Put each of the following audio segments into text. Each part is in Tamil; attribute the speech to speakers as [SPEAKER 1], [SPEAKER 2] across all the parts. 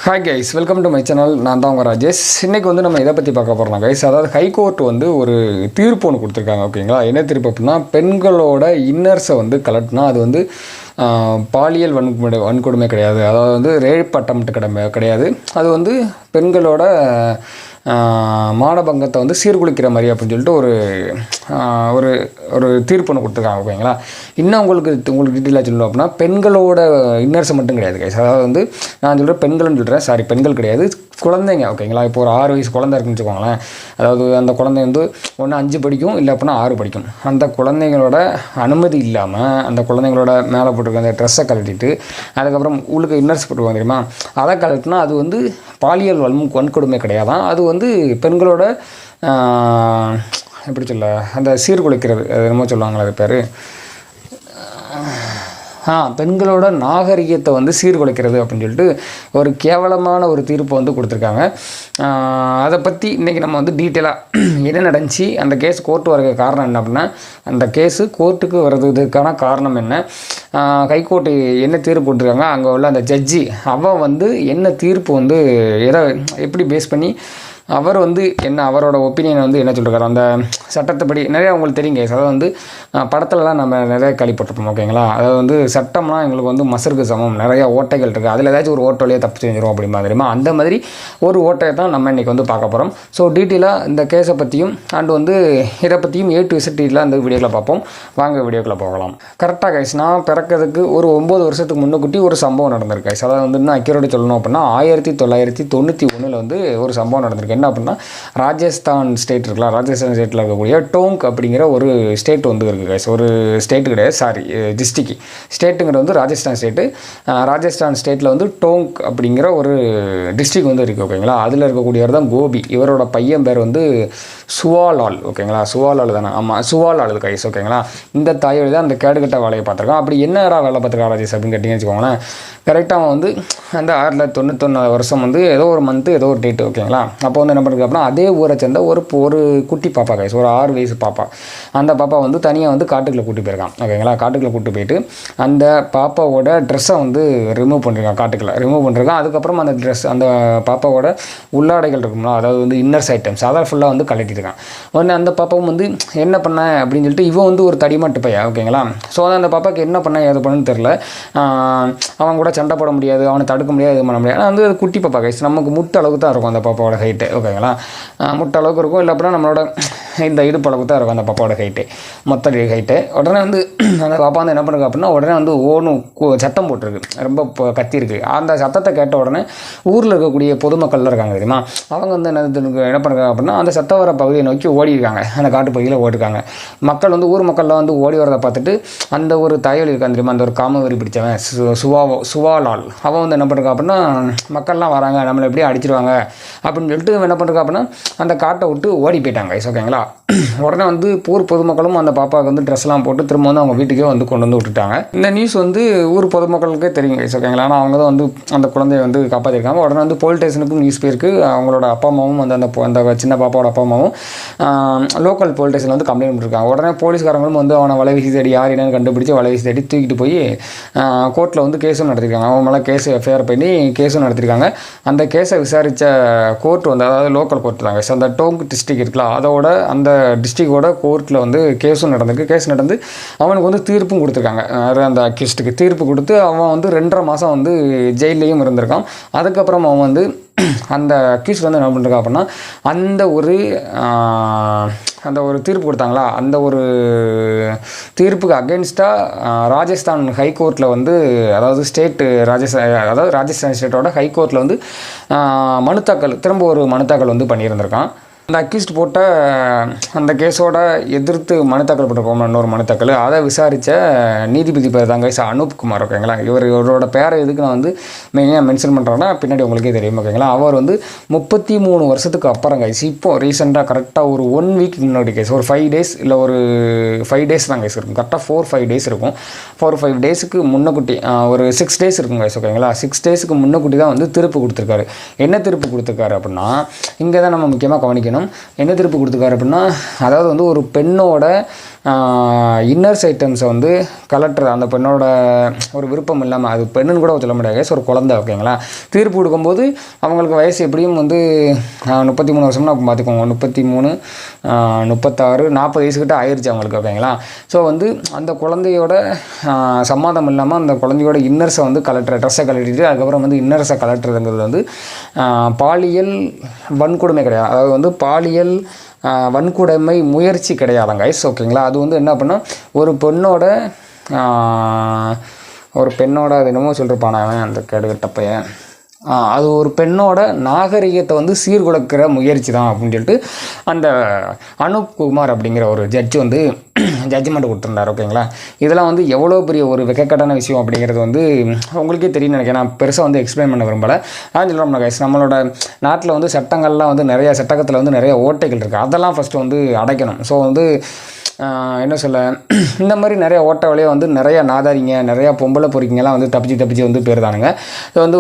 [SPEAKER 1] Hi guys, welcome to my channel. நான் தான் உங்கள் ராஜேஷ். இன்றைக்கி வந்து நம்ம இதை பற்றி பார்க்க போகிறோம் கைஸ். அதாவது ஹைகோர்ட் வந்து ஒரு தீர்ப்பு ஒன்று கொடுத்துருக்காங்க. ஓகேங்களா, என்ன தீர்ப்பு அப்படின்னா, பெண்களோட இன்னர்ஸை வந்து கலட்டினா அது வந்து பாலியல் வன்கொடுமை கிடையாது. அதாவது வந்து ரேப் அட்டம்ப்ட் கிடையாது. அது வந்து பெண்களோட மானபங்கத்தை வந்து சீர்குலைக்கிற மாதிரி அப்படின்னு சொல்லிட்டு ஒரு ஒரு தீர்ப்பு ஒன்று கொடுத்துருக்காங்க. ஓகேங்களா, இன்னும் உங்களுக்கு டீட்டெயிலாக சொல்லணும் அப்படின்னா, பெண்களோட இன்னர்ஸை மட்டும் கிடையாது கைஸ். அதாவது வந்து நான் சொல்கிறேன் பெண்கள்னு சொல்கிறேன், பெண்கள் கிடையாது, குழந்தைங்க. ஓகேங்களா, இப்போ ஒரு 6 வயசு குழந்தை இருக்குன்னு வச்சுக்கோங்களேன். அதாவது அந்த குழந்தை வந்து ஒன்று 5 படிக்கும், இல்லை அப்படின்னா 6 படிக்கும். அந்த குழந்தைங்களோட அனுமதி இல்லாமல் அந்த குழந்தைங்களோட மேலே போட்டிருக்க அந்த ட்ரெஸ்ஸை கழட்டிட்டு அதுக்கப்புறம் உள்ளுக்கு இன்னர்ஸ் போட்டுருவாங்க தெரியுமா, அதை கழட்டினா அது வந்து பாலியல் வன்கொடுமை கிடையாதான். அது வந்து பெண்களோட எப்படி சொல்ல, அந்த சீர்குலைக்கிறது, அது என்னமோ சொல்லுவாங்களே, அது பேர் பெண்களோட நாகரிகத்தை வந்து சீர்குலைக்கிறது அப்படின்னு சொல்லிட்டு ஒரு கேவலமான ஒரு தீர்ப்பை வந்து கொடுத்துருக்காங்க. அதை பற்றி இன்றைக்கி நம்ம வந்து டீட்டெயிலாக என்ன நடந்துச்சு, அந்த கேஸ் கோர்ட்டு வர காரணம் என்ன அப்படின்னா, அந்த கேஸு கோர்ட்டுக்கு வர்றதுக்கான காரணம் என்ன, ஹைகோர்ட்டு என்ன தீர்ப்பு கொடுத்துருக்காங்க, அங்கே உள்ள அந்த ஜட்ஜி அவன் வந்து என்ன தீர்ப்பு வந்து எப்படி பேஸ் பண்ணி அவர் வந்து என்ன அவரோட ஒப்பீனியன் வந்து என்ன சொல்லிருக்காரு, அந்த சட்டத்தைப்படி நிறையா உங்களுக்கு தெரியுங்க. அதாவது வந்து படத்துலலாம் நம்ம நிறைய கேள்விப்பட்டிருப்போம். ஓகேங்களா, அதாவது வந்து சட்டம்லாம் எங்களுக்கு வந்து மசருக்கு சமம், நிறையா ஓட்டைகள் இருக்குது, அதில் ஏதாச்சும் ஒரு ஓட்டோலையே தப்பு செஞ்சிடும் அப்படிமா தெரியுமா, அந்த மாதிரி ஒரு ஓட்டையை தான் நம்ம இன்றைக்கி வந்து பார்க்க போகிறோம். ஸோ டீட்டெயிலாக இந்த கேஸை பற்றியும் அண்ட் வந்து இதை பற்றியும் A to Z டீட்டெயிலாக இந்த வீடியோவில் பார்ப்போம். வாங்க வீடியோக்குள்ளே போகலாம். கரெக்டாக கைஸ், நான் பிறக்கிறதுக்கு ஒரு 9 வருஷத்துக்கு முன்னுக்குட்டி ஒரு சம்பவம் நடந்திருக்கு கைஸ். அதாவது வந்து இன்னும் அக்யூரேட்டாக சொல்லணும் அப்படின்னா 1991 வந்து ஒரு சம்பவம் நடந்திருக்கு. என்ன அப்படின்னா, ராஜஸ்தான் ஸ்டேட் இருக்கலாம், ராஜஸ்தான் ஸ்டேட்டில் இருக்கக்கூடிய டோங்க் அப்படிங்கிற ஒரு ஸ்டேட் வந்து இருக்குது கைஸ். ஒரு ஸ்டேட்டு கிடையாது, டிஸ்ட்ரிக்ட். ஸ்டேட்டுங்கிறது வந்து ராஜஸ்தான் ஸ்டேட்டு. ராஜஸ்தான் ஸ்டேட்டில் வந்து டோங்க் அப்படிங்கிற ஒரு டிஸ்ட்ரிக்ட் வந்து இருக்குது. ஓகேங்களா, அதில் இருக்கக்கூடியவர் தான் கோபி. இவரோட பையன் பேர் வந்து சுவாலால். ஓகேங்களா, சுவாலால் தானே, ஆமாம் சுவாலால் கைஸ். ஓகேங்களா, இந்த தாயோடு தான் அந்த கேடுகட்ட வேலையை பார்த்துருக்கான். அப்படி என்ன வேலை பார்த்துருக்கா ராஜேஷ் அப்படின்னு கேட்டிங்கன்னு வச்சுக்கோங்களேன். கரெக்டாக அவன் வந்து அந்த 1991 வருஷம் வந்து ஏதோ ஒரு மந்த்து ஏதோ ஒரு டேட்டு. ஓகேங்களா, அப்போ வந்து என்ன பண்ணுறது அப்படின்னா, அதே ஊரை சேர்ந்த ஒரு குட்டி பாப்பா கைஸ், ஒரு 6 வயசு பாப்பா. அந்த பாப்பா வந்து தனியாக வந்து காட்டுக்குள்ளே கூட்டி போயிருக்கான். ஓகேங்களா, காட்டுக்குள்ளே கூட்டி போயிட்டு அந்த பாப்பாவோட ட்ரெஸ்ஸை வந்து ரிமூவ் பண்ணியிருக்கான், காட்டுக்குள்ளே ரிமூவ் பண்ணியிருக்கான். அதுக்கப்புறம் அந்த ட்ரெஸ், அந்த பாப்பாவோட உள்ளாடைகள் இருக்குங்களா, அதாவது வந்து இன்னர்ஸ் ஐட்டம்ஸ், அதை ஃபுல்லாக வந்து கலட்டியிருக்கான். உடனே அந்த பாப்பாவும் வந்து என்ன பண்ண அப்படின்னு சொல்லிட்டு, இவன் வந்து ஒரு தடிமாட்டு பையன். ஓகேங்களா, ஸோ அந்த பாப்பாவுக்கு என்ன பண்ண ஏது பண்ணுன்னு தெரில. அவன் கூட சண்டை போட முடியாது, அவனை தடுக்க முடியாது, இது பண்ண முடியாது. ஆனால் வந்து குட்டி பாப்பா கைஸ், நமக்கு முட்டை அளவுக்கு தான் இருக்கும் அந்த பாப்பாவோட ஹைட்டு. ஓகேங்களா, முட்டை அளவுக்கு இருக்கும், இல்லை அப்படின்னா நம்மளோட இந்த இடுப்பு அளவுக்கு தான் இருக்கும் அந்த பாப்பாவோட ஹைட்டு, மொத்த ஹைட்டு. உடனே வந்து அந்த பாப்பா வந்து என்ன பண்ணுங்க அப்படின்னா, உடனே வந்து சத்தம் போட்டிருக்கு, ரொம்ப கத்திருக்கு. அந்த சத்தத்தை கேட்ட உடனே ஊரில் இருக்கக்கூடிய பொதுமக்கள்லாம் இருக்காங்க தெரியுமா, அவங்க வந்து என்ன பண்ணுறாங்க அப்படின்னா, அந்த சத்தம் வர பகுதியை நோக்கி ஓடிருக்காங்க, அந்த காட்டு பகுதியில் ஓடிருக்காங்க. மக்கள் வந்து ஊர் மக்கள்லாம் வந்து ஓடி வரதை பார்த்துட்டு அந்த ஒரு தாயல் இருக்கான் தெரியுமா, அந்த ஒரு காமவெறி பிடிச்சவன் சுவாலால், அவன் வந்து என்ன பண்ணுறான் அப்படின்னா, மக்கள்லாம் வராங்க, நம்மளை எப்படி அடிச்சிருவாங்க அப்படின்னு சொல்லிட்டு என்ன பண்ணுறா அப்படின்னா, அந்த காட்டை விட்டு ஓடி போயிட்டாங்க. ஓகேங்களா, உடனே வந்து பொதுமக்களும் அந்த பாப்பாவுக்கு வந்து ட்ரெஸ்லாம் போட்டு திரும்ப வந்து அவங்க வீட்டுக்கே வந்து கொண்டு வந்து விட்டுட்டாங்க. இந்த நியூஸ் வந்து ஊர் பொதுமக்களுக்கே தெரியும் கைஸ். ஓகேங்களா, ஆனால் அவங்க தான் வந்து அந்த குழந்தைய வந்து காப்பாற்றிருக்காங்க. உடனே வந்து போலீஸ் ஸ்டேஷனுக்கும் நியூஸ் போயிருக்கு. அவங்களோட அப்பா அம்மாவும் வந்து அந்த சின்ன பாப்பாவோட அப்பா அம்மாவும் லோக்கல் போலீஸ் ஸ்டேஷனில் வந்து கம்ப்ளைண்ட் பண்ணிருக்காங்க. உடனே போலீஸ்காரங்களும் வந்து அவனை வலைவீசி தேடி யார் என்னன்னு கண்டுபிடிச்சி வலைவீசி தேடி தூக்கிட்டு போய் கோர்ட்டில் வந்து கேஸும் நடத்திருக்காங்க. அவங்க மேலே கேஸு எஃப்ஐஆர் பண்ணி கேஸும் நடத்திருக்காங்க. அந்த கேஸை விசாரித்த கோர்ட் வந்து, அதாவது லோக்கல் கோர்ட் தாங்க, அந்த டோங்க் டிஸ்ட்ரிக்ட் இருக்கலாம், அதோட அந்த டிஸ்ட்ரிக்டோட கோர்ட்டில் வந்து கேஸும் நடந்திருக்கு. கேஸ் நடந்து அவனுக்கு வந்து தீர்ப்பும் கொடுத்துருக்காங்க. அந்த அக்யூஸ்டுக்கு தீர்ப்பு கொடுத்து அவன் வந்து 2.5 மாதம் வந்து ஜெயிலையும் இருந்திருக்கான். அதுக்கப்புறம் அவன் வந்து அந்த அக்யூஸ்ட் வந்து என்ன பண்ணிருக்கான் அப்படின்னா, அந்த ஒரு தீர்ப்பு கொடுத்தாங்களா, அந்த ஒரு தீர்ப்புக்கு அகென்ஸ்டாக ராஜஸ்தான் ஹைகோர்ட்டில் வந்து, அதாவது ராஜஸ்தான் ஸ்டேட்டோட ஹைகோர்ட்டில் வந்து திரும்ப ஒரு மனுத்தாக்கல் வந்து பண்ணியிருந்திருக்கான். அந்த அக்யூஸ்ட் போட்ட அந்த கேஸோட எதிர்த்து மனுத்தாக்கல் போட்டிருக்கோம், இன்னொரு மனுத்தாக்கல். அதை விசாரித்த நீதிபதி பேர் தாங்க அனூப் குமார். ஓகேங்களா, இவரோட பேரை எதுக்கு நான் வந்து மெயினாக மென்ஷன் பண்ணுறேன்னா, பின்னாடி உங்களுக்கே தெரியும். ஓகேங்களா, அவர் வந்து 33 வருஷத்துக்கு அப்புறம் கைஸ், இப்போ ரீசெண்டாக கரெக்டாக ஒரு 1 வீக் முன்னாடி கேஸ், ஒரு 5 டேஸ் இல்லை ஒரு 5 டேஸ் தான் கைஸ் இருக்கும், கரெக்டாக 4-5 டேஸ் இருக்கும். 4-5 டேஸுக்கு முன்னக்குட்டி ஒரு 6 டேஸ் இருக்கும் கைஸ். ஓகேங்களா, 6 டேஸுக்கு முன்னக்குட்டி தான் வந்து தீர்ப்பு கொடுத்துருக்காரு. என்ன தீர்ப்பு கொடுத்துருக்காரு அப்படின்னா, இங்கே தான் நம்ம முக்கியமாக கவனிக்கணும். கவனிக்கணும். என்ன தீர்ப்பு கொடுத்துருக்காரு அப்படின்னா, அதாவது வந்து ஒரு பெண்ணோட இன்னர்ஸ் ஐட்டம்ஸை வந்து கலட்டுறது, அந்த பெண்ணோட ஒரு விருப்பம் இல்லாமல், அது பெண்ணுன்னு கூட சொல்ல முடியாது, ஒரு குழந்தை, ஓகேங்களா. தீர்ப்பு கொடுக்கும்போது அவங்களுக்கு வயசு எப்படியும் வந்து 33 வருஷம்னா பார்த்துக்கோங்க, 33, 36, 40 வயசுக்கிட்ட ஆயிடுச்சு அவங்களுக்கு, ஓகேங்களா. ஸோ வந்து அந்த குழந்தையோட சம்மதம் இல்லாமல் அந்த குழந்தையோட இன்னர்ஸை வந்து ட்ரெஸ்ஸை கலட்டிட்டு அதுக்கப்புறம் வந்து இன்னர்ஸை கலட்டுறதுங்கிறது வந்து பாலியல் வன்கொடுமை கிடையாது. அதாவது வந்து பாலியல் வன்கொடுமை முயற்சி கிடையாதுங்க கைஸ், ஓகேங்களா. அது வந்து என்ன அப்படின்னா, ஒரு பெண்ணோட அது என்னமோ சொல்லிருப்பான அந்த கேடுகட்டப்பையன், அது ஒரு பெண்ணோட நாகரிகத்தை வந்து சீர்குலைக்கிற முயற்சி தான் அப்படின்னு சொல்லிட்டு அந்த அனூப் குமார் அப்படிங்கிற ஒரு ஜட்ஜு வந்து ஜட்ஜ்மெண்ட் கொடுத்துருந்தார், ஓகேங்களா. இதெல்லாம் வந்து எவ்வளோ பெரிய ஒரு வெக்கக்கட்டான விஷயம் அப்படிங்கிறது வந்து உங்களுக்கே தெரியும் நினைக்கிறேன். நான் பெருசாக வந்து எக்ஸ்பிளைன் பண்ண விரும்பலை. அதான் சொல்கிறோம்னா கைஸ், நம்மளோட நாட்டில் வந்து சட்டங்கள்லாம் வந்து நிறையா சட்டத்தில் வந்து நிறைய ஓட்டைகள் இருக்குது, அதெல்லாம் ஃபஸ்ட்டு வந்து அடைக்கணும். ஸோ வந்து என்ன சொல்ல, இந்த மாதிரி நிறைய ஓட்ட வழியாக வந்து நிறையா நாதாரிங்க, நிறையா பொம்பளை பொறிக்கிங்கெல்லாம் வந்து தப்பிச்சு வந்து போயிருந்தானுங்க. ஸோ வந்து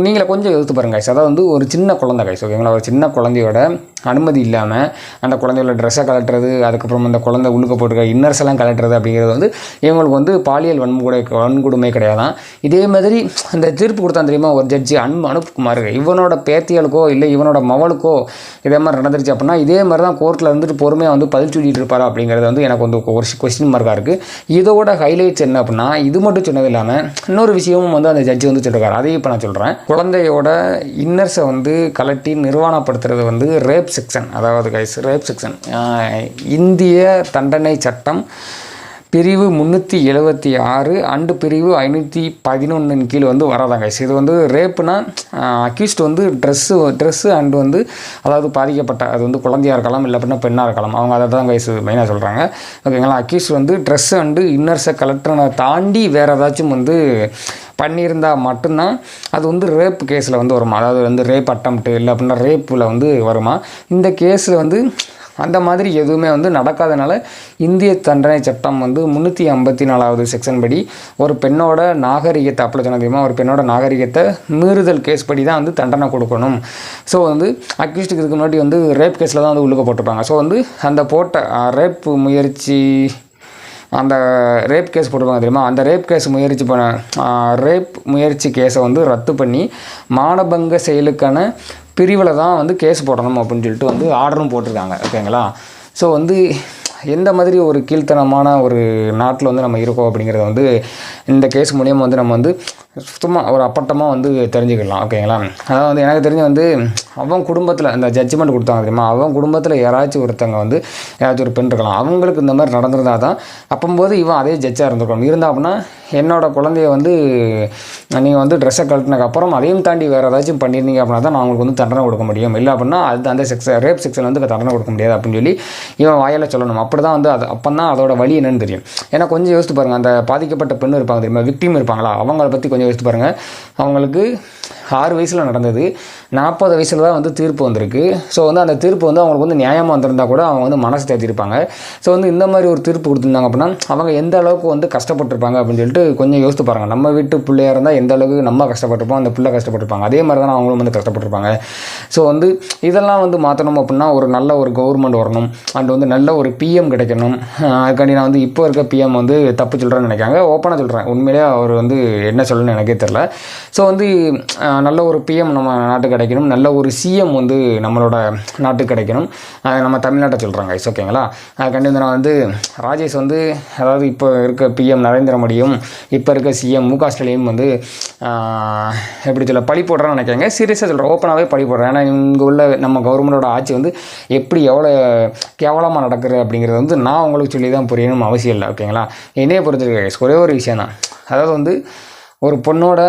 [SPEAKER 1] நீங்களே கொஞ்சம் யோசித்து பாருங்க கைஸ். அதாவது வந்து ஒரு சின்ன குழந்தை கைஸ், ஓகேங்களா. ஒரு சின்ன குழந்தையோட அனுமதி இல்லாமல் அந்த குழந்தையோட ட்ரெஸ்ஸை கலட்டுறது, அதுக்கப்புறம் அந்த குழந்தை உள்ளுக்க போட்டுருக்க இன்னர்ஸ் எல்லாம் கலட்டுறது அப்படிங்கிறது வந்து இவங்களுக்கு வந்து பாலியல் வன்கொடுமை கிடையாதான். இதே மாதிரி அந்த தீர்ப்பு கொடுத்தா தெரியுமா ஒரு ஜட்ஜி அனூப் குமார், இவனோட பேத்தியலுக்கோ இல்லை இவனோட மவளுக்கோ இதே மாதிரி நடந்துருச்சு அப்படின்னா இதே மாதிரி தான் கோர்ட்டில் இருந்துட்டு பொறுமையாக வந்து பதில் சொல்லிட்டு இருப்பாரா அப்படிங்கிறது வந்து எனக்கு வந்து ஒரு கொஸ்டின் மார்க்காக இருக்குது. இதோட ஹைலைட்ஸ் என்ன அப்படின்னா, இது மட்டும் சொன்னது இல்லாமல் இன்னொரு விஷயமும் வந்து அந்த ஜட்ஜி வந்து சொல்லியிருக்காரு. அதையும் இப்போ நான் சொல்கிறேன். குழந்தையோட இன்னர்ஸை வந்து கலட்டி நிர்வாணப்படுத்துறது வந்து ரேப் செக்ஷன், அதாவது கைஸ் ரேப் செக்ஷன், இந்திய தண்டனை சட்டம் பிரிவு 376 அண்டு பிரிவு 511 கீழே வந்து வராதாங்க கைஸ். இது வந்து ரேப்புனா அக்யூஸ்ட் வந்து ட்ரெஸ்ஸு அண்டு வந்து அதாவது பாதிக்கப்பட்ட, அது வந்து குழந்தையாக இருக்கலாம் இல்லை அப்படின்னா பெண்ணாக இருக்கலாம், அவங்க அதை தான் கைஸ் மெயினாக சொல்கிறாங்க, ஓகேங்களா. அக்யூஸ்ட் வந்து ட்ரெஸ்ஸு அண்டு இன்னர்ஸை கலெக்டரை தாண்டி வேறு ஏதாச்சும் வந்து பண்ணியிருந்தால் மட்டும்தான் அது வந்து ரேப் கேஸில் வந்து வருமா, அதாவது வந்து ரேப் அட்டம்ப்ட்டு இல்லை அப்படின்னா ரேப்பில் வந்து வருமா. இந்த கேஸில் வந்து அந்த மாதிரி எதுவுமே வந்து நடக்காதனால இந்திய தண்டனை சட்டம் வந்து 354வது செக்ஷன் படி ஒரு பெண்ணோட நாகரிகத்தை அப்படி சொன்ன தெரியுமா, ஒரு பெண்ணோட நாகரிகத்தை மீறுதல் கேஸ் படி தான் வந்து தண்டனை கொடுக்கணும். ஸோ வந்து அக்யூஸ்டுக்கு இதுக்கு முன்னாடி வந்து ரேப் கேஸில் தான் வந்து உள்ளுக்க போட்டிருப்பாங்க. ஸோ வந்து அந்த போட்ட ரேப் முயற்சி, அந்த ரேப் கேஸ் போட்டிருப்பாங்க தெரியுமா, அந்த ரேப் முயற்சி கேஸை வந்து ரத்து பண்ணி மானபங்க செயலுக்கான பிரிவில் தான் வந்து கேஸ் போடணும் அப்படின்னு சொல்லிட்டு வந்து ஆர்டரும் போட்டிருக்காங்க, ஓகேங்களா. ஸோ வந்து எந்த மாதிரி ஒரு கீழ்த்தனமான ஒரு நாட்டில் வந்து நம்ம இருக்கோம் அப்படிங்கிறத வந்து இந்த கேஸ் மூலியமாக வந்து நம்ம வந்து சுத்தமாக ஒரு அப்பட்டமாக வந்து தெரிஞ்சுக்கலாம், ஓகேங்களா. அதாவது வந்து எனக்கு தெரிஞ்சு வந்து அவன் குடும்பத்தில் அந்த ஜட்ஜ்மெண்ட் கொடுத்தாங்க தெரியுமா, அவன் குடும்பத்தில் யாராச்சும் ஒருத்தங்க வந்து யாராச்சும் ஒரு பெண் இருக்கலாம், அவங்களுக்கு இந்த மாதிரி நடந்திருந்தால் தான் அப்போது இவன் அதே ஜட்ஜாக இருந்திருக்கணும். இருந்தால் அப்படின்னா என்னோட குழந்தைய வந்து நீங்கள் வந்து ட்ரெஸ்ஸை கழட்டினதுக்கப்புறம் அதையும் தாண்டி வேறு ஏதாச்சும் பண்ணியிருந்தீங்க அப்படின்னா தான் நான் உங்களுக்கு வந்து தண்டனை கொடுக்க முடியும், இல்லை அப்படின்னா அது அந்த ரேப் செக்ஷன் வந்து தண்டனை கொடுக்க முடியாது அப்படின்னு சொல்லி இவன் வாயால் சொல்லணும். அப்படி தான் வந்து அது அப்போ தான் அதோட வழி என்னன்னு தெரியும். ஏன்னா கொஞ்சம் யோசித்து பாருங்கள், அந்த பாதிக்கப்பட்ட பெண்ணு இருப்பாங்க தெரியுமா, விக்டிம் இருப்பாங்களா, அவங்கள பற்றி கொஞ்சம் யோசித்து பாருங்கள். அவங்களுக்கு 6 வயசில் நடந்தது, 40 வயசில் தான் வந்து தீர்ப்பு வந்திருக்கு. ஸோ வந்து அந்த தீர்ப்பு வந்து அவங்களுக்கு வந்து நியாயமாக வந்திருந்தால் கூட அவங்க வந்து மனசு தேர்த்திருப்பாங்க. ஸோ வந்து இந்த மாதிரி ஒரு தீர்ப்பு கொடுத்துருந்தாங்க அப்படின்னா அவங்க எந்த அளவுக்கு வந்து கஷ்டப்பட்டுருப்பாங்க அப்படின்னு சொல்லிட்டு கொஞ்சம் யோசித்து பாருங்கள். நம்ம வீட்டு பிள்ளையாக இருந்தால் எந்த அளவுக்கு நம்ம கஷ்டப்பட்டிருப்போம், அந்த பிள்ளை கஷ்டப்பட்டிருப்பாங்க, அதே மாதிரி தான் அவங்களும் வந்து கஷ்டப்பட்டிருப்பாங்க. ஸோ வந்து இதெல்லாம் வந்து மாற்றணும் அப்படின்னா ஒரு நல்ல ஒரு கவர்மெண்ட் வரணும், அண்ட் வந்து நல்ல ஒரு பிஎம் கிடைக்கணும். அதுக்காண்டி நான் வந்து இப்போ இருக்க பிஎம் வந்து தப்பு சொல்கிறேன்னு நினைக்காங்க, ஓப்பனாக சொல்கிறேன், உண்மையிலே அவர் வந்து என்ன சொல்லணும்னு எனக்கே தெரில. ஸோ வந்து நல்ல ஒரு பிஎம் நம்ம நாட்டுக்கு கிடைக்கணும், நல்ல ஒரு சிஎம் வந்து நம்மளோட நாட்டுக்கு கிடைக்கணும். நம்ம தமிழ்நாட்டை சொல்கிறாங்க கைஸ், ஓகேங்களா. அதுக்காண்டி வந்து நான் வந்து ராஜேஷ் வந்து அதாவது இப்போ இருக்க பிஎம் நரேந்திர மோடியும் இப்போ இருக்க சிஎம் மு க ஸ்டாலினும் வந்து எப்படி சொல்ல பழி போடுறேன்னு நினைக்கிறாங்க. சீரியஸாக சொல்கிறேன், ஓப்பனாகவே பழி போடுறேன். ஏன்னா இங்கே உள்ள நம்ம கவர்மெண்டோட ஆட்சி வந்து எப்படி எவ்வளோ கேவலமாக நடக்குது அப்படிங்கிறது வந்து நான் உங்களுக்கு சொல்லி தான் புரியணும் அவசியம் இல்லை, ஓகேங்களா. என்னையை பொறுத்திருக்கு ஒரே ஒரு விஷயம் தான், அதாவது வந்து ஒரு பொண்ணோட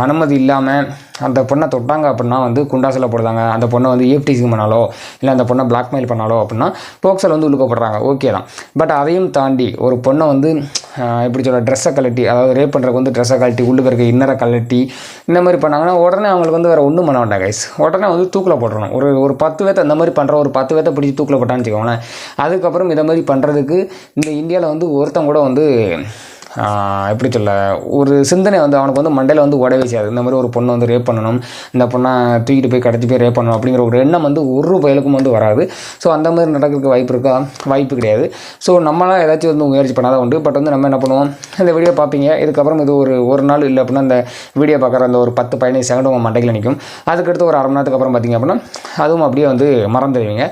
[SPEAKER 1] அனுமதி இல்லாமல் அந்த பொண்ணை தொட்டாங்க அப்படின்னா வந்து குண்டாசில் போடுறாங்க, அந்த பொண்ணை வந்து EFTC பண்ணாலோ இல்லை அந்த பொண்ணை பிளாக்மெயில் பண்ணாலோ அப்படின்னா போக்ஸில் வந்து உள்ளுக்கப்படுறாங்க, ஓகே தான். பட் அதையும் தாண்டி ஒரு பொண்ணை வந்து எப்படி சொல்ல ட்ரெஸ்ஸை கழட்டி, அதாவது ரேப் பண்ணுறதுக்கு வந்து ட்ரெஸ்ஸை கழட்டி உள்ளுக்கு இருக்க இன்னரை கழட்டி இந்த மாதிரி பண்ணாங்கன்னா உடனே அவங்களுக்கு வந்து வேறு ஒன்றும் பண்ண வேண்டாம் கைஸ், உடனே வந்து தூக்கில் போட்டுறணும். ஒரு 10 பேர்த்த அந்த மாதிரி பண்ணுற ஒரு 10 பேர்த்த பிடிச்சி தூக்கில் போட்டான்னு வச்சுக்கோங்களேன். அதுக்கப்புறம் இதை மாதிரி பண்ணுறதுக்கு இந்த இந்தியாவில் வந்து ஒருத்தன் கூட வந்து எப்படி சொல்ல, ஒரு சிந்தனை வந்து அவனுக்கு வந்து மண்டையில் வந்து உடவே செய்யாது. இந்த மாதிரி ஒரு பொண்ணை வந்து ரேப் பண்ணணும், இந்த பொண்ணை தூக்கிட்டு போய் கடத்தி போய் ரேப் பண்ணணும் அப்படிங்கிற ஒரு எண்ணம் வந்து ஒரு பயலுக்கும் வந்து வராது. ஸோ அந்த மாதிரி நடக்கிறதுக்கு வாய்ப்பு இருக்கா? வாய்ப்பு கிடையாது. ஸோ நம்மளாம் ஏதாச்சும் வந்து முயற்சி பண்ணாதான் உண்டு. பட் வந்து நம்ம என்ன பண்ணுவோம், இந்த வீடியோ பார்ப்பீங்க, இதுக்கப்புறம் இது ஒரு நாள் இல்லை அப்படின்னா அந்த வீடியோ பார்க்குற அந்த ஒரு 10-15 செகண்ட் உங்கள் மண்டையில் நிற்கும். அதுக்கடுத்து ஒரு அரை மணி நேரத்துக்கு அப்புறம் பார்த்திங்க அப்படின்னா அதுவும் அப்படியே வந்து மறந்துடுவீங்க.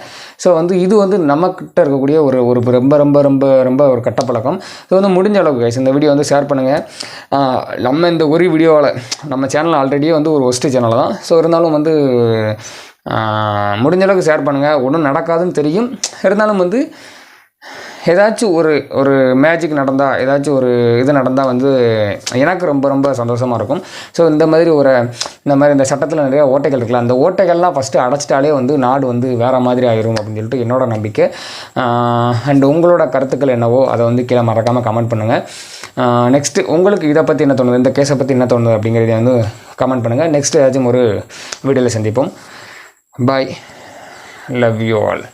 [SPEAKER 1] ஸோ வந்து இது வந்து நம்மக்கிட்ட இருக்கக்கூடிய ஒரு ரொம்ப ரொம்ப ரொம்ப ரொம்ப ஒரு கட்டப்பழக்கம். ஸோ வந்து முடிஞ்ச அளவுக்கு கைஸ் இந்த வீடியோ வந்து ஷேர் பண்ணுங்கள். நம்ம இந்த ஒரு வீடியோவில் நம்ம சேனல் ஆல்ரெடியே வந்து ஒரு ஒஸ்ட்டு சேனல் தான். ஸோ இருந்தாலும் வந்து முடிஞ்ச அளவுக்கு ஷேர் பண்ணுங்கள். ஒன்றும் நடக்காதுன்னு தெரியும், இருந்தாலும் வந்து ஏதாச்சும் ஒரு மேஜிக் நடந்தால், ஏதாச்சும் ஒரு இது நடந்தால் வந்து எனக்கு ரொம்ப ரொம்ப சந்தோஷமாக இருக்கும். ஸோ இந்த மாதிரி இந்த சட்டத்தில் நிறைய ஓட்டைகள் இருக்குல்ல, அந்த ஓட்டைகள்லாம் ஃபஸ்ட்டு அடைச்சிட்டாலே வந்து நாடு வந்து வேறு மாதிரி ஆயிரும் அப்படின்னு சொல்லிட்டு என்னோட நம்பிக்கை. அண்ட் உங்களோட கருத்துக்கள் என்னவோ அதை வந்து கீழே மறக்காமல் கமெண்ட் பண்ணுங்கள். நெக்ஸ்ட்டு உங்களுக்கு இதை பற்றி என்ன தோணுது, இந்த கேஸை பற்றி என்ன தோணுது அப்படிங்கிறத வந்து கமெண்ட் பண்ணுங்கள். நெக்ஸ்ட்டு ஏதாச்சும் ஒரு வீடியோவில் சந்திப்போம். பாய், லவ் யூ ஆல்.